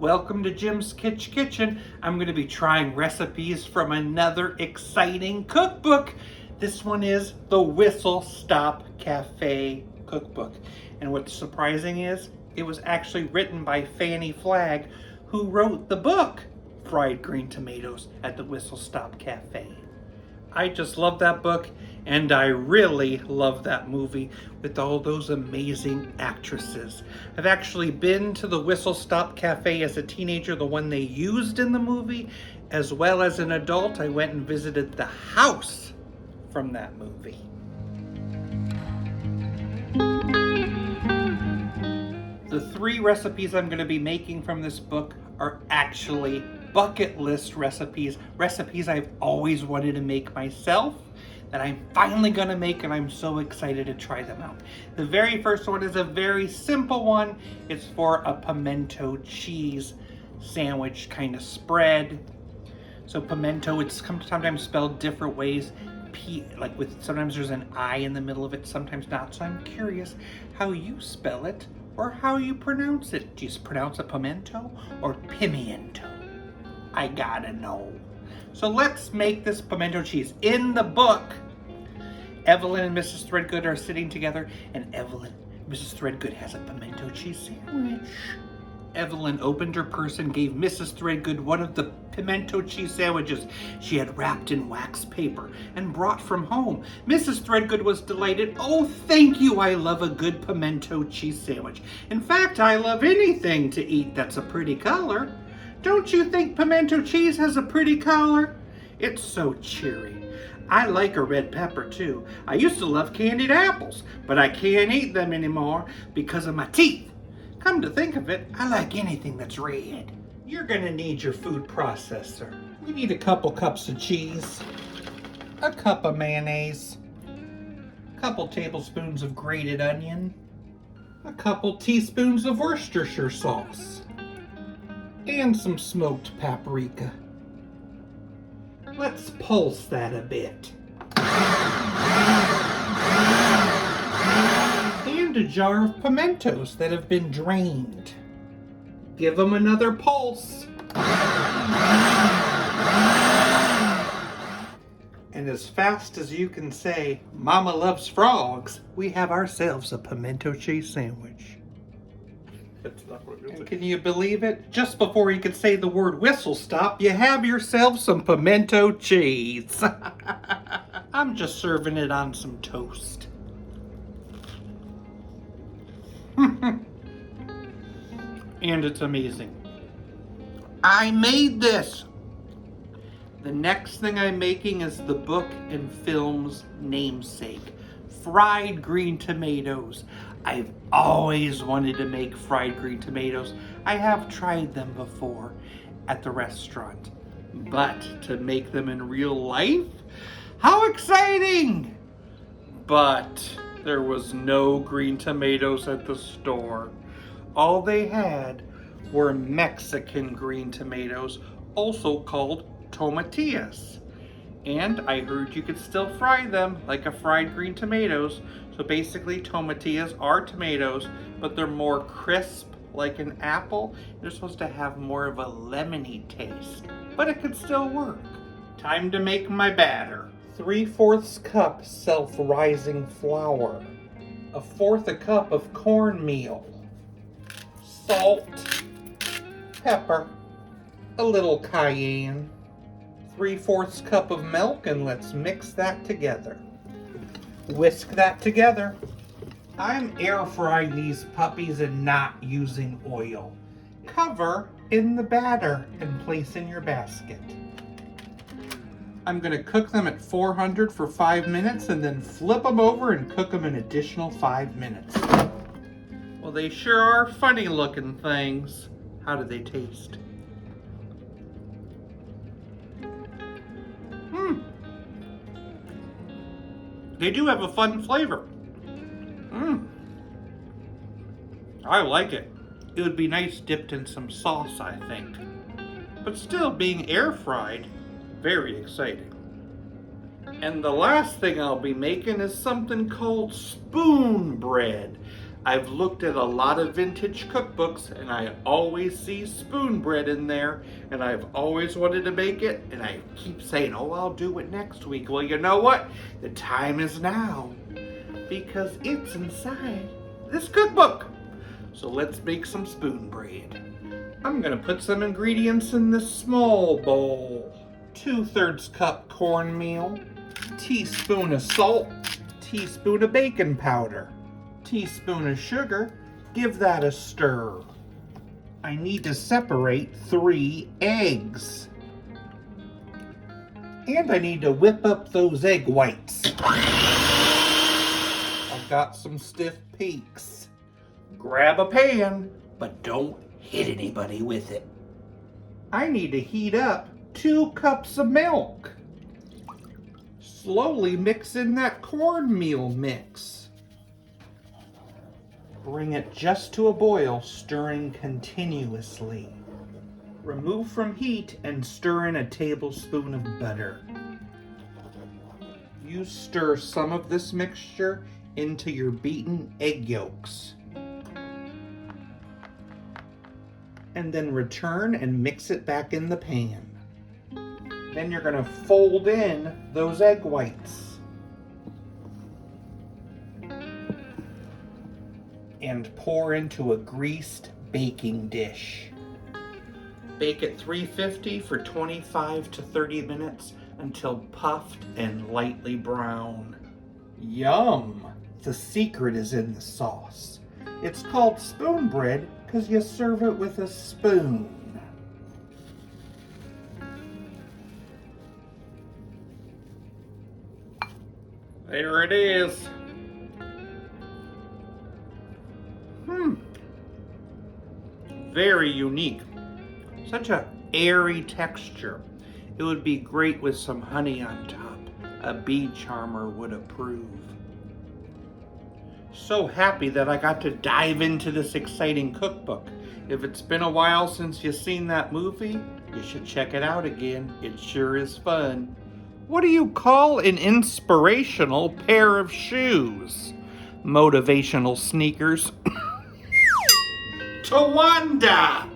Welcome to Jim's Kitchen. I'm going to be trying recipes from another exciting cookbook. This one is the Whistle Stop Cafe Cookbook. And what's surprising is it was actually written by Fannie Flagg, who wrote the book Fried Green Tomatoes at the Whistle Stop Cafe. I just love that book, and I really love that movie with all those amazing actresses. I've actually been to the Whistle Stop Cafe as a teenager, the one they used in the movie, as well as an adult. I went and visited the house from that movie. The 3 recipes I'm going to be making from this book are actually bucket list recipes I've always wanted to make myself, that I'm finally going to make, and I'm so excited to try them out. The very first one is a very simple one. It's for a pimento cheese sandwich kind of spread. So pimento, it's sometimes spelled different ways. Sometimes there's an I in the middle of it, sometimes not. So I'm curious how you spell it or how you pronounce it. Do you pronounce it pimento or pimiento? I gotta know. So let's make this pimento cheese. In the book, Evelyn and Mrs. Threadgood are sitting together, and Mrs. Threadgood has a pimento cheese sandwich. Evelyn opened her purse and gave Mrs. Threadgood one of the pimento cheese sandwiches she had wrapped in wax paper and brought from home. Mrs. Threadgood was delighted. "Oh, thank you. I love a good pimento cheese sandwich. In fact, I love anything to eat that's a pretty color. Don't you think pimento cheese has a pretty color? It's so cheery. I like a red pepper too. I used to love candied apples, but I can't eat them anymore because of my teeth. Come to think of it, I like anything that's red." You're gonna need your food processor. We need a couple cups of cheese, a cup of mayonnaise, a couple tablespoons of grated onion, a couple teaspoons of Worcestershire sauce, and some smoked paprika. Let's pulse that a bit. And a jar of pimentos that have been drained. Give them another pulse. And as fast as you can say, "Mama loves frogs," we have ourselves a pimento cheese sandwich. That's not what it is. Can you believe it? Just before you could say the word whistle stop, you have yourself some pimento cheese. I'm just serving it on some toast. And it's amazing. I made this. The next thing I'm making is the book and film's namesake, fried green tomatoes. I've always wanted to make fried green tomatoes. I have tried them before at the restaurant, but to make them in real life, how exciting! But there was no green tomatoes at the store. All they had were Mexican green tomatoes, also called tomatillas. And I heard you could still fry them like a fried green tomatoes. So basically tomatillas are tomatoes, but they're more crisp like an apple. They're supposed to have more of a lemony taste, but it could still work. Time to make my batter. 3/4 cup self-rising flour, 1/4 cup of cornmeal, salt, pepper, a little cayenne, 3/4 cup of milk, and let's mix that together. Whisk that together. I'm air frying these puppies and not using oil. Cover in the batter and place in your basket. I'm going to cook them at 400 for 5 minutes and then flip them over and cook them an additional 5 minutes. Well, they sure are funny looking things. How do they taste? They do have a fun flavor. I like it. It would be nice dipped in some sauce, I think. But still, being air fried, very exciting. And the last thing I'll be making is something called Spoonbread. I've looked at a lot of vintage cookbooks and I always see Spoonbread in there, and I've always wanted to make it, and I keep saying, oh, I'll do it next week. Well, you know what? The time is now, because it's inside this cookbook. So let's make some Spoonbread. I'm gonna put some ingredients in this small bowl. 2/3 cup cornmeal, teaspoon of salt, teaspoon of baking powder, teaspoon of sugar. Give that a stir. I need to separate 3 eggs. And I need to whip up those egg whites. I've got some stiff peaks. Grab a pan, but don't hit anybody with it. I need to heat up 2 cups of milk. Slowly mix in that cornmeal mix. Bring it just to a boil, stirring continuously. Remove from heat and stir in a tablespoon of butter. You stir some of this mixture into your beaten egg yolks. And then return and mix it back in the pan. Then you're going to fold in those egg whites. And pour into a greased baking dish. Bake at 350 for 25 to 30 minutes until puffed and lightly brown. Yum! The secret is in the sauce. It's called Spoonbread because you serve it with a spoon. There it is. Very unique. Such a airy texture. It would be great with some honey on top. A bee charmer would approve. So happy that I got to dive into this exciting cookbook. If it's been a while since you've seen that movie, you should check it out again. It sure is fun. What do you call an inspirational pair of shoes? Motivational sneakers. Tawanda!